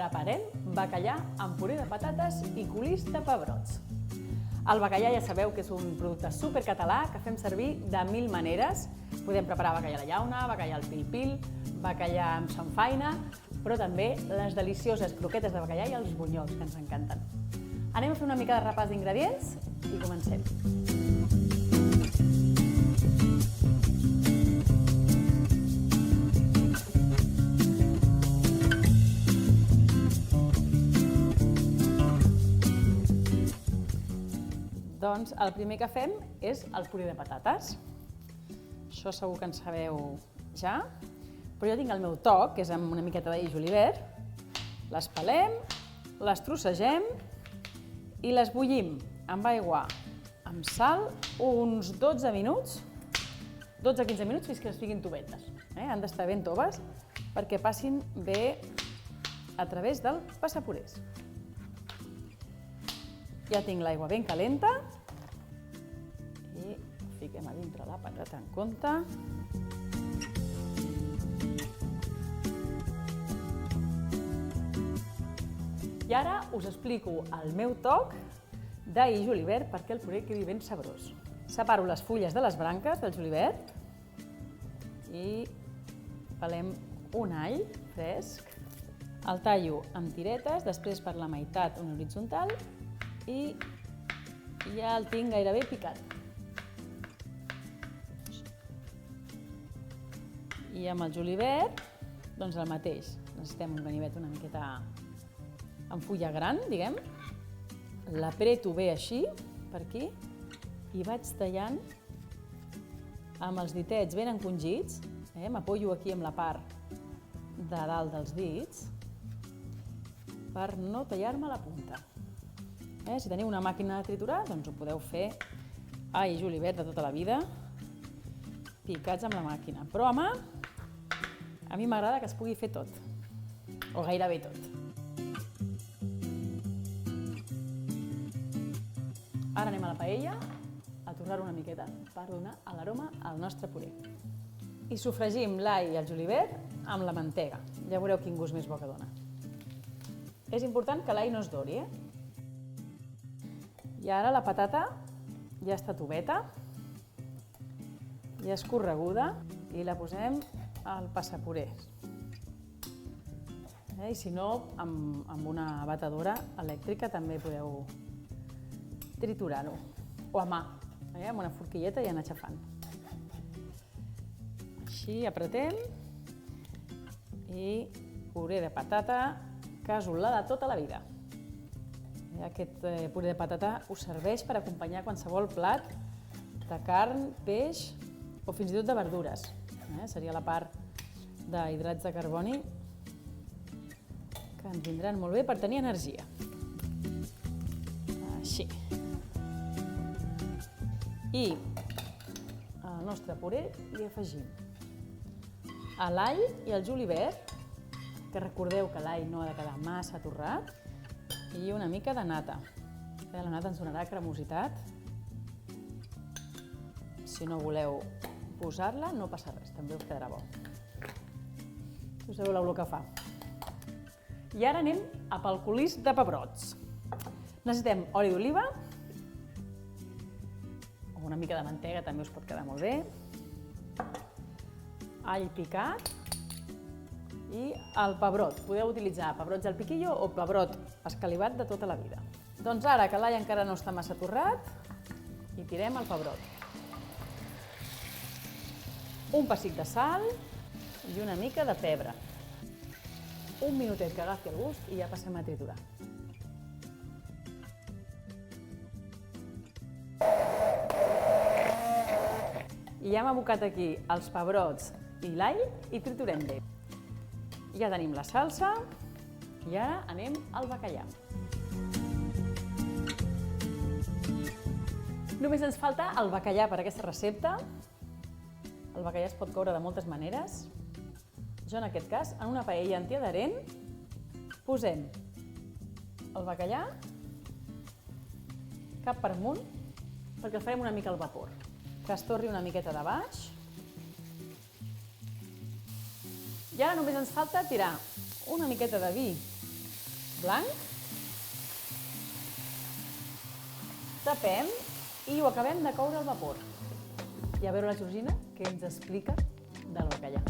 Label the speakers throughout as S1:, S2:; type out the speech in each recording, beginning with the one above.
S1: preparem bacallà amb puré de patates i culís de pebrots. El bacallà ja sabeu que és un producte supercatalà que fem servir de 1000 maneres. Podem preparar bacallà a la llauna, bacallà al pil-pil, bacallà amb samfaina, però també les delicioses croquetes de bacallà i els bunyols, que ens encanten. Anem a fer una mica de repàs d'ingredients i comencem. Doncs el primer que fem és el puré de patates. Això segur que en sabeu ja, però jo tinc el meu toc, que és amb una miqueta d'all julivert. Les pelem, les trossegem i les bullim amb aigua amb sal uns 12 minuts, 12-15 minuts fins que es figuin tovetes. Han d'estar ben toves perquè passin bé a través del passapurés. Ja tinc l'aigua ben calenta i fiquem a dintre la patata en compte. I ara us explico el meu toc d'all i julivert perquè el puré quedi ben sabrós. Separo les fulles de les branques del julivert i pelem un all fresc. El tallo en tiretes, després per la meitat una horitzontal, i ja el tinc gairebé picat. I amb el julivert, doncs el mateix. Necessitem un ganivet una miqueta amb fulla gran, diguem. L'apreto bé així, per aquí, i vaig tallant amb els ditets ben encongits. M'apoyo aquí amb la part de dalt dels dits per no tallar-me la punta. Si teniu una màquina de triturar, doncs ho podeu fer all i julivert de tota la vida, picats amb la màquina. Però a mà, a mi m'agrada que es pugui fer tot, o gairebé tot. Ara anem a la paella a torrar-ho una miqueta per donar l'aroma al nostre puré. I sofregim l'all i el julivert amb la mantega. Ja veureu quin gust més bo que dona. És important que l'all no es dori, I ara la patata ja està toveta, ja escorreguda, i la posem al passapurés. I si no, amb una batedora elèctrica també podeu triturar-ho, o a mà, amb una forquilleta i anar aixafant. Així apretem i puré de patata casolà de tota la vida. Aquest puré de patata us serveix per acompanyar qualsevol plat de carn, peix o fins i tot de verdures. Seria la part d'hidrats de carboni que ens vindran molt bé per tenir energia. Així. I al nostre puré li afegim l'all i el julivert, que recordeu que l'all no ha de quedar massa torrat, i una mica de nata. La nata ens donarà cremositat. Si no voleu posar-la, no passa res, també us quedarà bo. Us sabeu l'olor que fa. I ara anem a pel culís de pebrots. Necessitem oli d'oliva, o una mica de mantega, també us pot quedar molt bé, all picat i el pebrot. Podeu utilitzar pebrots al piquillo o pebrot escalivat de tota la vida. Doncs ara que l'all encara no està massa torrat, hi tirem el pebrot. Un pessic de sal i una mica de pebre. Un minutet que agafi el gust i ja passem a triturar. I ja hem abocat aquí els pebrots i l'all i triturem bé. Ja tenim la salsa i ara anem al bacallà. Només ens falta el bacallà per a aquesta recepta. El bacallà es pot coure de moltes maneres. Jo, en aquest cas, en una paella antiadherent, posem el bacallà cap per amunt perquè el farem una mica al vapor. Que es torri una miqueta de baix. I ara només ens falta tirar una miqueta de vi blanc, tapem i ho acabem de coure al vapor. I a veure la Georgina què ens explica del bacallà.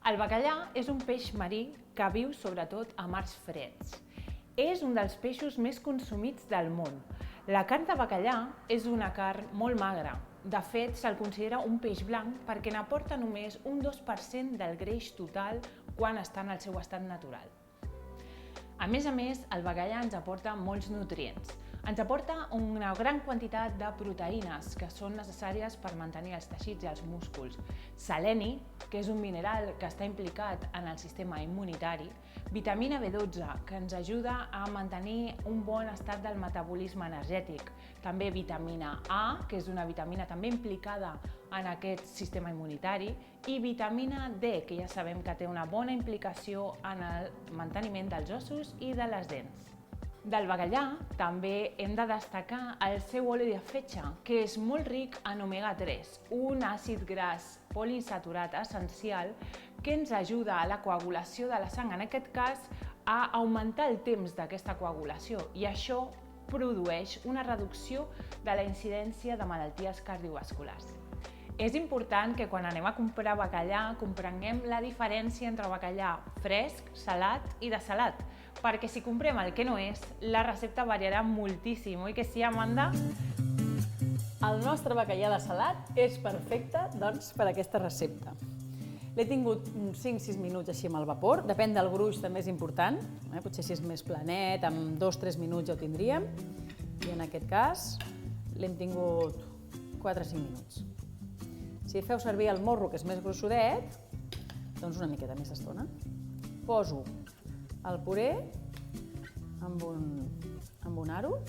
S2: El bacallà és un peix marí que viu sobretot a mars freds. És un dels peixos més consumits del món. La carn de bacallà és una carn molt magra. De fet, se'l considera un peix blanc perquè n'aporta només un 2% del greix total quan està en el seu estat natural. A més, el bacallà ens aporta molts nutrients. Ens aporta una gran quantitat de proteïnes que són necessàries per mantenir els teixits i els músculs. Seleni, que és un mineral que està implicat en el sistema immunitari. Vitamina B12, que ens ajuda a mantenir un bon estat del metabolisme energètic. També vitamina A, que és una vitamina també implicada en aquest sistema immunitari. I vitamina D, que ja sabem que té una bona implicació en el manteniment dels ossos i de les dents. Del bacallà també hem de destacar el seu oli de fetge, que és molt ric en omega-3, un àcid gras poliinsaturat essencial que ens ajuda a la coagulació de la sang, en aquest cas a augmentar el temps d'aquesta coagulació, i això produeix una reducció de la incidència de malalties cardiovasculars. És important que quan anem a comprar bacallà comprenguem la diferència entre bacallà fresc, salat i dessalat, perquè si comprem el que no és, la recepta variarà moltíssim, oi que sí, Amanda?
S1: El nostre bacallà de salat és perfecte, doncs, per a aquesta recepta. L'he tingut uns 5-6 minuts així amb el vapor, depèn del gruix, també és important, potser si és més planet, amb 2-3 minuts ja ho tindríem, i en aquest cas l'hem tingut 4-5 minuts. Si feu servir el morro, que és més grossodet, doncs una miqueta més d'estona. Poso el puré amb un aro.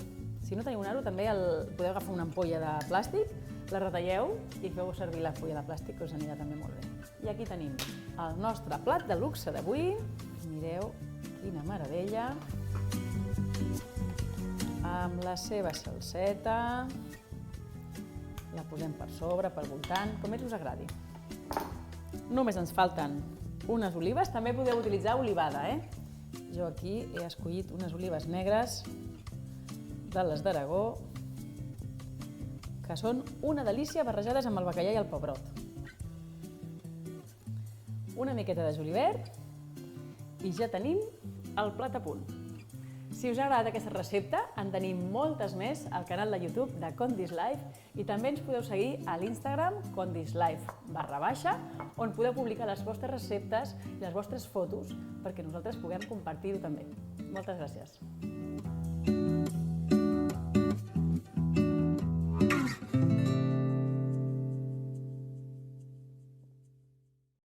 S1: Si no teniu un aro, també podeu agafar una ampolla de plàstic, la retalleu i feu servir l'ampolla de plàstic, que us anirà també molt bé. I aquí tenim el nostre plat de luxe d'avui. Mireu quina meravella. Amb la seva salseta. La posem per sobre, pel voltant, com més us agradi. Només ens falten unes olives, també podeu utilitzar olivada, Jo aquí he escollit unes olives negres de les d'Aragó, que són una delícia barrejades amb el bacallà i el pebrot. Una miqueta de julivert i ja tenim el plat a punt. Si us ha agradat aquesta recepta, en tenim moltes més al canal de YouTube de Condis Life i també ens podeu seguir a l'Instagram condislife_, on podeu publicar les vostres receptes i les vostres fotos perquè nosaltres puguem compartir-ho també. Moltes gràcies.